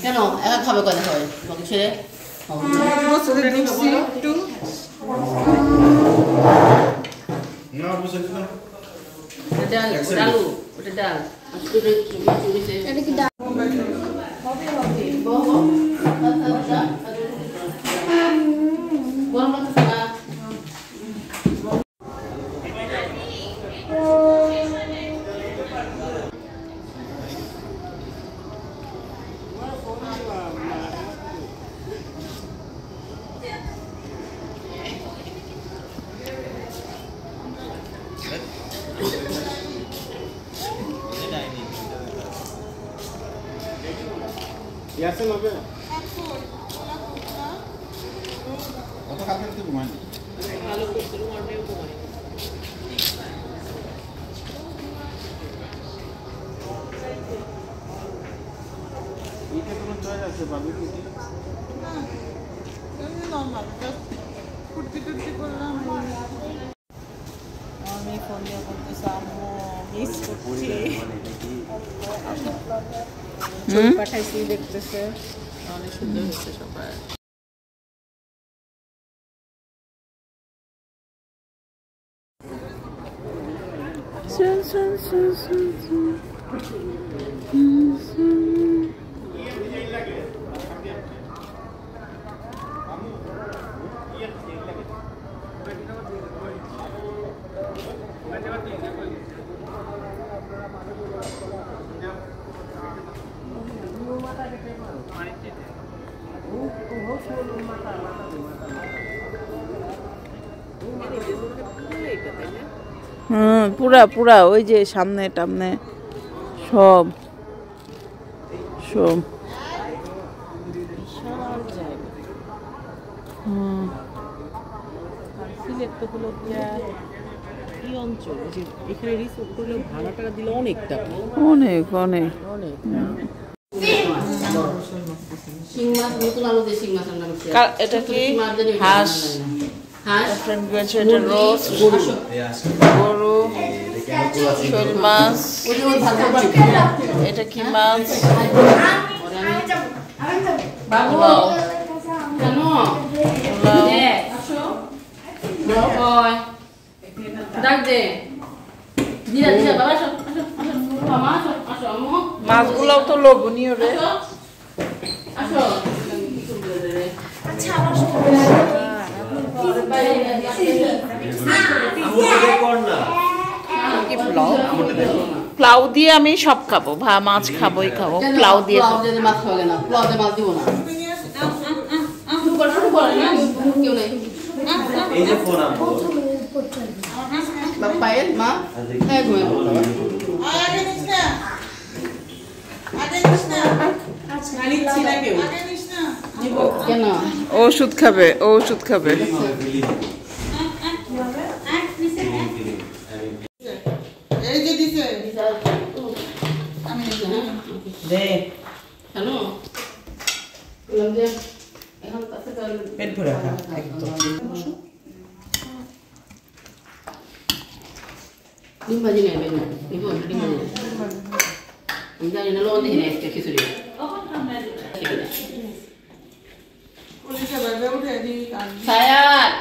কেন একা খাবে কথা হয় তোমাকে ছেড়ে ডাল আলু ওটা ডাল এটা কি ডাল গরম লাগছে না Ya se lo veo. Otra carne de humano. ¿Y qué pronto hay hace para vivir? No, es normal. Curti con la আমি ফোন দিয়ে বলতেছি আম্মু মিস করছি পাঠাইছি দেখতেছে অনেক সুন্দর হচ্ছে সবাই পুরা পুরা ওই যে সামনে টামনে সব সব সিলেট তো হলো কি অঞ্চল যে এখানে রিসোর্ট করলে ভাড়া টাকা দিলে অনেক টাকা অনেক অনেক অনেক শিং মাছ নতুন আলু দিয়ে শিং মাছ রান্না করছি এটা কি হাঁস ফ্রেন্ড গেছে এটা রোস্ট গরু শোল মাছ এটা কি মাছ পোলাও মাছগুলোও তো লোভনীয় রে প্লাউ দিয়ে আমি সব খাবো মাছ খাবোই খাবো প্লাউ দিয়ে মাছ খাবো না প্লাউ দিয়ে মাছ দিব না এই যে ফোন আমো বাপায়ের মা হ্যাঁ গো আগে নিস না আচ্ছা নিচ্ছি না কেউ আগে নিস না নিব কেন ওষুধ খাবে ওষুধ খাবে এই যে দিছে আমি দে হ্যালো বললাম যে এখন কাছে পেট ভরে খা একদম ডিম ভাজি নেই বেন ডিম ভাজি আমি জানি না লোন দিই না একটা খিচুড়ি সায়াত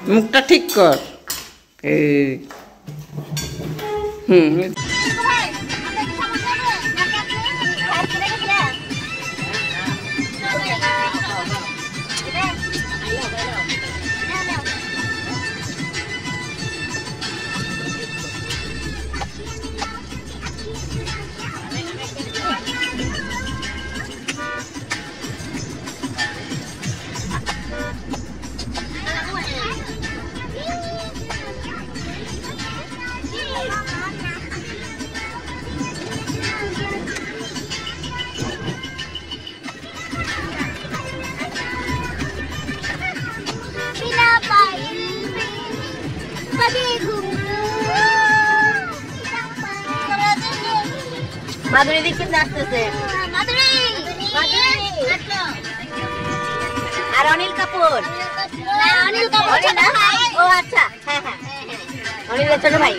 মুখটা ঠিক কর এই মাধুরী দীক্ষিত নাচতেছে আর অনিল কাপুর ও আচ্ছা হ্যাঁ ছোট ভাই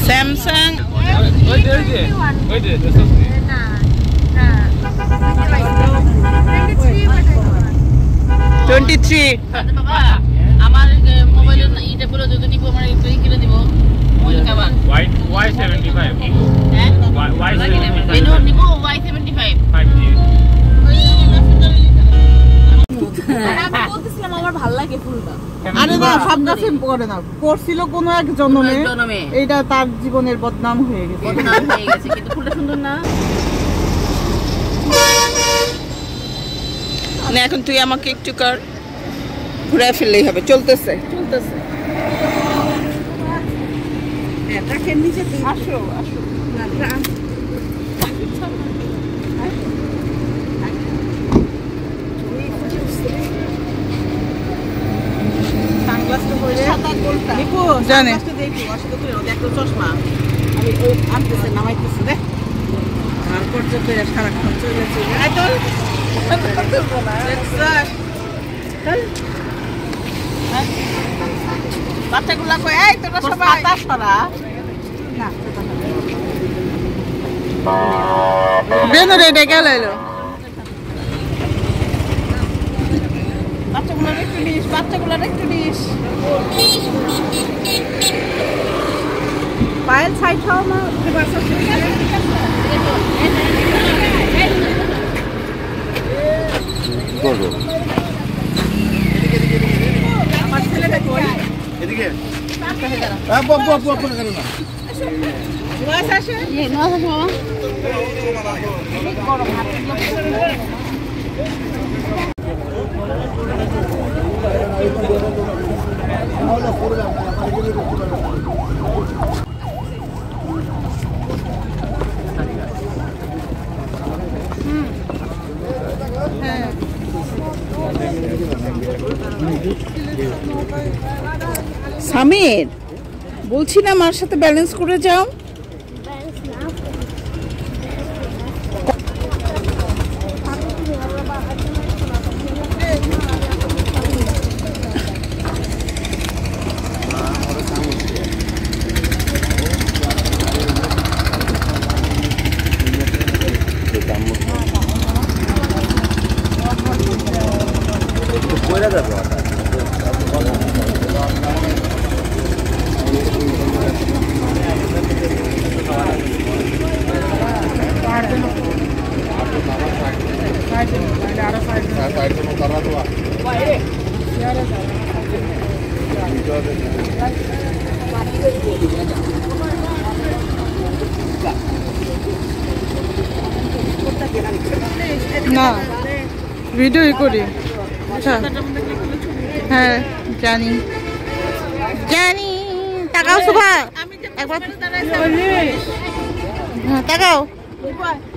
স্যামসাং 23 বাবা আমার মোবাইলে এটা বলে যদি নিব আমার একটু কিনে দিব মোবাইল কভার Y75 হ্যাঁ Y75 নিব Y75 5G আমি বলতেছিলাম আমার ভালো লাগে ফুলটা আরে না সব গাছে পড়ে না পড়ছিল কোন এক জন্মে এইটা তার জীবনের বদনাম হয়ে গেছে কিন্তু ফুলটা সুন্দর না না এখন তুই আমাকে একটু কর ঘুরে ফেললেই হবে চলতেছে আসো জানে চশমা আমি আনতেছে নামাইতেছে রে আর পর্যন্ত সারাক্ষণ চলে বাচ্চাগুলা কই এই তোরা সবাই বেনরে ডেকে লাইলো বাচ্চাগুলার একটু নিস পায়ের সাইড খাও না আমার ছেলেটা কই এদিকে সামির বলছি না মার সাথে ব্যালেন্স করে যাও না ভিডিওই করি হ্যাঁ জানি তাকাও সুভা একবার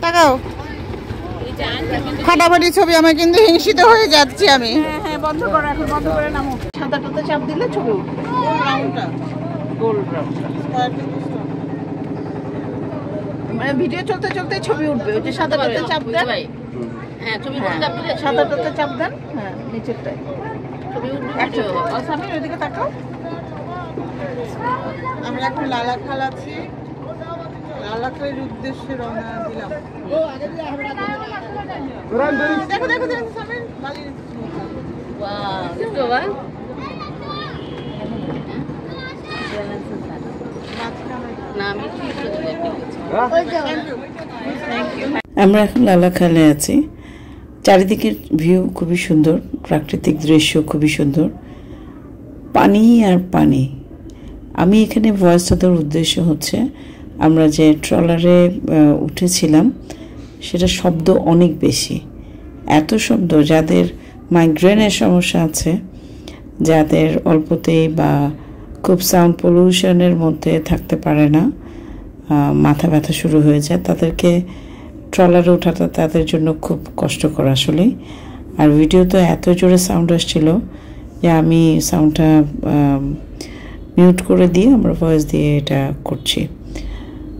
তাকাও ফাটাফাটি ছবি আমার কিন্তু হিংসিত হয়ে যাচ্ছি আমি হ্যাঁ বন্ধ করো এখন বন্ধ করে নামো সাদাটাতে চাপ দিলে ছবি উঠবে গোল রাউন্ড মানে ভিডিও চলতে চলতে ছবি উঠবে ওই যে সাদাটাতে চাপ দেন হ্যাঁ ছবি চাপ দিলে সাদাটাতে চাপ দেন হ্যাঁ নিচেরটায় ছবি উঠবে ভিডিও আসামি ওইদিকে তাকাও আমরা এখন লালাখাল আছি লালাখালের উদ্দেশ্যে রওনা দিলাম দেখো দেখো দেখো সামনে বালির ওয়াও দেখো বাবা আমরা এখন লালাখালে আছি চারিদিকের ভিউ খুবই সুন্দর, প্রাকৃতিক দৃশ্য খুবই সুন্দর, পানি আর পানি। আমি এখানে ভয়েসটা দেওয়ার উদ্দেশ্য হচ্ছে আমরা যে ট্রলারে উঠেছিলাম সেটা শব্দ অনেক বেশি, এত শব্দ যাদের মাইগ্রেনের সমস্যা আছে, যাদের অল্পতেই বা খুব সাউন্ড পলিউশনের মধ্যে থাকতে পারে না, মাথা ব্যথা শুরু হয়ে যায়, তাদেরকে ট্রলারে ওঠাটা তাদের জন্য খুব কষ্টকর আসলে। আর ভিডিও তো এত জোরে সাউন্ড আসছিল যে আমি সাউন্ডটা মিউট করে দিয়ে আমরা ভয়েস দিয়ে এটা করছি।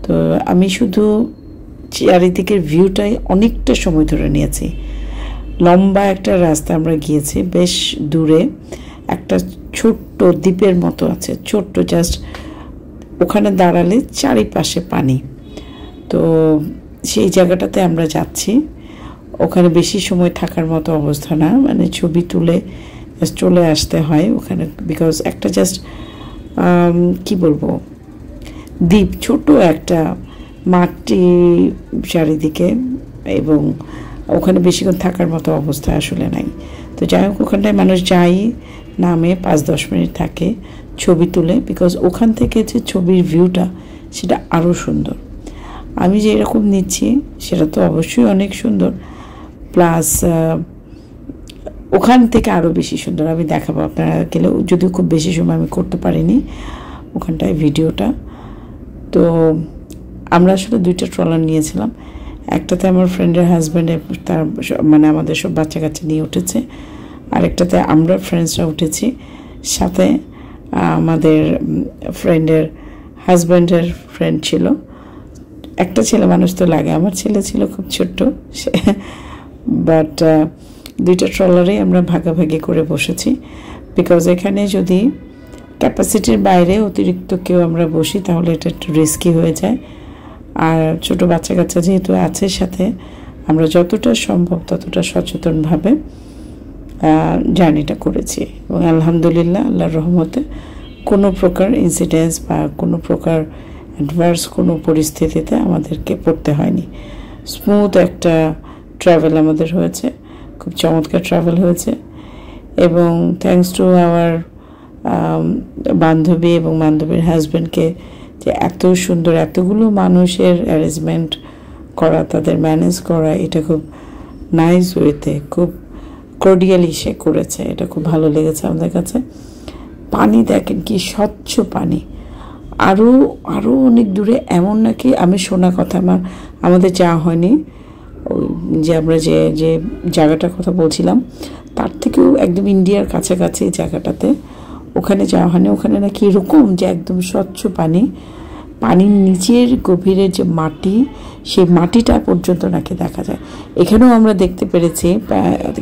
তো আমি শুধু চারিদিকের ভিউটাই অনেকটা সময় ধরে নিয়েছি। লম্বা একটা রাস্তা আমরা গিয়েছি, বেশ দূরে একটা ছোট্ট দ্বীপের মতো আছে, ছোট্ট, জাস্ট ওখানে দাঁড়ালে চারিপাশে পানি। তো সেই জায়গাটাতে আমরা যাচ্ছি, ওখানে বেশি সময় থাকার মতো অবস্থা না, মানে ছবি তুলে চলে আসতে হয় ওখানে, বিকজ একটা জাস্ট কি বলবো দ্বীপ, ছোট একটা মাটি চারিদিকে, এবং ওখানে বেশিক্ষণ থাকার মতো অবস্থা আসলে নাই। তো যাই হোক, ওখানটায় মানুষ যায়, নামে 5-10 মিনিট থাকে, ছবি তুলে, বিকজ ওখান থেকে যে ছবির ভিউটা সেটা আরও সুন্দর। আমি যে এরকম নিচ্ছি সেটা তো অবশ্যই অনেক সুন্দর, প্লাস ওখান থেকে আরও বেশি সুন্দর। আমি দেখাবো আপনারা গেলে, যদিও খুব বেশি সময় আমি করতে পারিনি ওখানটায় ভিডিওটা। তো আমরা আসলে 2টা ট্রলার নিয়েছিলাম, একটাতে আমার ফ্রেন্ডের হাজব্যান্ডে তার মানে আমাদের সব বাচ্চা কাচ্চা নিয়ে উঠেছে, আরেকটাতে আমরা ফ্রেন্ডসরা উঠেছি, সাথে আমাদের ফ্রেন্ডের হাজব্যান্ডের ফ্রেন্ড ছিল, একটা ছেলে মানুষ তো লাগে, আমার ছেলে ছিল খুব ছোট্ট, বাট 2টা ট্রলারেই আমরা ভাগাভাগি করে বসেছি, বিকজ এখানে যদি ক্যাপাসিটির বাইরে অতিরিক্ত কেউ আমরা বসি তাহলে এটা একটু রিস্কি হয়ে যায়। আর ছোট বাচ্চা কাচ্চা যেহেতু আছে সাথে, আমরা যতটা সম্ভব ততটা সচেতনভাবে জার্নিটা করেছি, এবং আলহামদুলিল্লাহ আল্লাহর রহমতে কোনো প্রকার ইনসিডেন্স বা কোনো প্রকার অ্যাডভার্স কোনো পরিস্থিতিতে আমাদেরকে পড়তে হয়নি। স্মুথ একটা ট্রাভেল আমাদের হয়েছে, খুব চমৎকার ট্রাভেল হয়েছে, এবং থ্যাঙ্কস টু আওয়ার বান্ধবী এবং বান্ধবীর হাজব্যান্ডকে যে এত সুন্দর এতগুলো মানুষের অ্যারেঞ্জমেন্ট করা, তাদের ম্যানেজ করা, এটা খুব নাইস ওয়েতে, খুব কর্ডিয়ালি সে করেছে, এটা খুব ভালো লেগেছে আমাদের কাছে। পানি দেখেন কি স্বচ্ছ পানি, আরও আরও অনেক দূরে, এমন নাকি আমি শোনা কথা, আমাদের যাওয়া হয়নি, যে আমরা যে যে জায়গাটার কথা বলছিলাম তার থেকেও একদম ইন্ডিয়ার কাছাকাছি জায়গাটাতে, ওখানে যাওয়া হয়নি। ওখানে নাকি এরকম যে একদম স্বচ্ছ পানি, পানির নিচের গভীরের যে মাটি, সেই মাটিটা পর্যন্ত নাকি দেখা যায়। এখানেও আমরা দেখতে পেরেছি,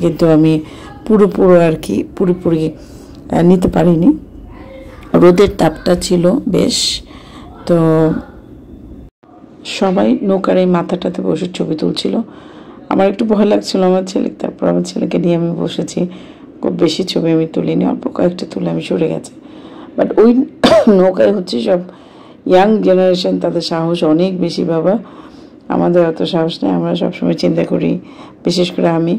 কিন্তু আমি পুরোপুরো আর কি পুরোপুরি নিতে পারিনি, রোদের তাপটা ছিল বেশ। তো সবাই নৌকার এই মাথাটাতে বসে ছবি তুলছিল, আমার একটু ভয় লাগছিল আমার ছেলে, তারপর আমার ছেলেকে নিয়ে আমি বসেছি, খুব বেশি ছবি আমি তুলিনি, অল্প কয়েকটা তুলে আমি সরে গেছে। বাট ওই নৌকায় হচ্ছে সব ইয়াং জেনারেশন, তাদের সাহস অনেক বেশি বাবা, আমাদের অত সাহস নেই। আমরা সবসময় চিন্তা করি, বিশেষ করে আমি,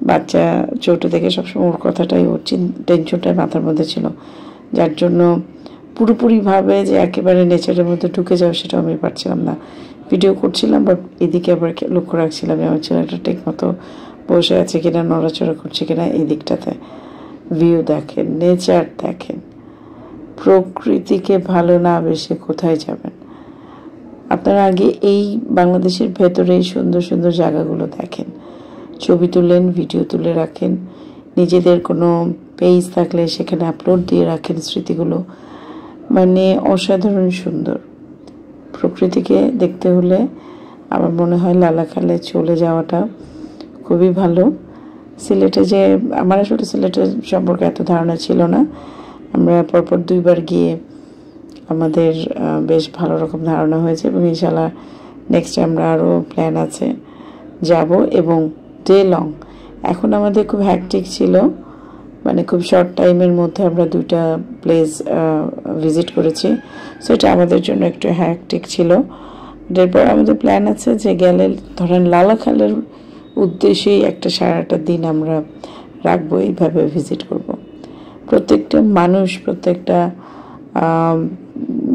বাচ্চা ছোটো থেকে সবসময় ওর কথাটাই, ওর টেনশনটাই মাথার মধ্যে ছিল, যার জন্য পুরোপুরিভাবে যে একেবারে নেচারের মধ্যে ঢুকে যাওয়া সেটা আমি পারছিলাম না। ভিডিও করছিলাম, বাট এদিকে আবার লক্ষ্য রাখছিলাম আমার ছেলেটা ঠিক মতো বসে আছে কিনা, নড়াচড়া করছে কিনা, এই দিকটাতে। ভিউ দেখেন, নেচার দেখেন, প্রকৃতিকে ভালো না বেশি কোথায় যাবেন আপনারা? আগে এই বাংলাদেশের ভেতরে এই সুন্দর সুন্দর জায়গাগুলো দেখেন, ছবি তুলেন, ভিডিও তুলে রাখেন, নিজেদের কোনো পেজ থাকলে সেখানে আপলোড দিয়ে রাখেন স্মৃতিগুলো, মানে অসাধারণ সুন্দর। প্রকৃতিকে দেখতে হলে আমার মনে হয় লালাখালে চলে যাওয়াটা খুবই ভালো। সিলেটে যে, আমার আসলে সিলেটের সম্পর্কে এত ধারণা ছিল না, আমরা পরপর 2বার গিয়ে আমাদের বেশ ভালো রকম ধারণা হয়েছে, এবং ইনশাআল্লাহ নেক্সট আমরা আরও প্ল্যান আছে যাব, এবং ডে লং। এখন আমাদের খুব হ্যাকটিক ছিল, মানে খুব শর্ট টাইমের মধ্যে আমরা 2টা প্লেস ভিজিট করেছি, সো এটা আমাদের জন্য একটু হ্যাকটিক ছিল। এরপর আমাদের প্ল্যান আছে যে গেলে ধরেন লালাখালের উদ্দেশ্যেই একটা সারাটা দিন আমরা রাখবো, এইভাবে ভিজিট করব। প্রত্যেকটা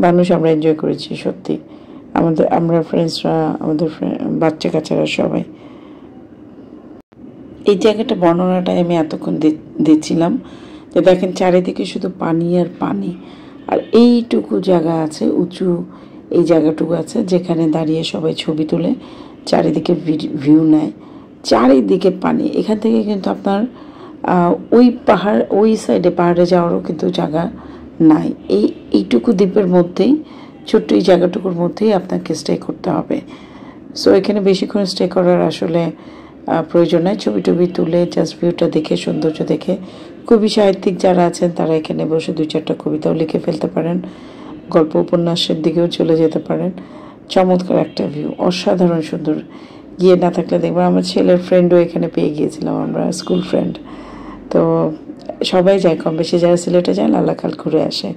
মানুষ আমরা এনজয় করেছি সত্যি, আমরা ফ্রেন্ডসরা, আমাদের বাচ্চা কাচ্চারা সবাই। এই জায়গাটা বর্ণনাটাই আমি এতক্ষণ দিচ্ছিলাম যে দেখেন চারিদিকে শুধু পানি আর পানি, আর এইটুকু জায়গা আছে, উঁচু এই জায়গাটুকু আছে যেখানে দাঁড়িয়ে সবাই ছবি তুলে চারিদিকে ভিউ নেয়। চারিদিকে পানি, এখান থেকে কিন্তু আপনার ওই সাইডে পাহাড়ে যাওয়ারও কিন্তু জায়গা নাই। এইটুকু দ্বীপের মধ্যেই, ছোট্ট এই জায়গাটুকুর মধ্যেই আপনাকে স্টে করতে হবে। সো এখানে বেশিক্ষণ স্টে করার আসলে প্রয়োজন নাই, ছবি টবি তুলে জাস্ট ভিউটা দেখে, সৌন্দর্য দেখে। কবি সাহিত্যিক যারা আছেন তারা এখানে বসে 2-4টা কবিতাও লিখে ফেলতে পারেন, গল্প উপন্যাসের দিকেও চলে যেতে পারেন। চমৎকার একটা ভিউ, অসাধারণ সুন্দর। গিয়ে না থাকলে দেখবেন, আমার ছেলের ফ্রেন্ডও এখানে পেয়ে গিয়েছিলাম, আমরা স্কুল ফ্রেন্ড। তো সবাই যায় কম বেশি, যারা সিলেটে যায় লালাখাল ঘুরে আসে।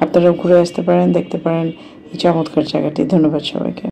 আপনারাও ঘুরে আসতে পারেন, দেখতে পারেন এই চমৎকার জায়গাটি। ধন্যবাদ সবাইকে।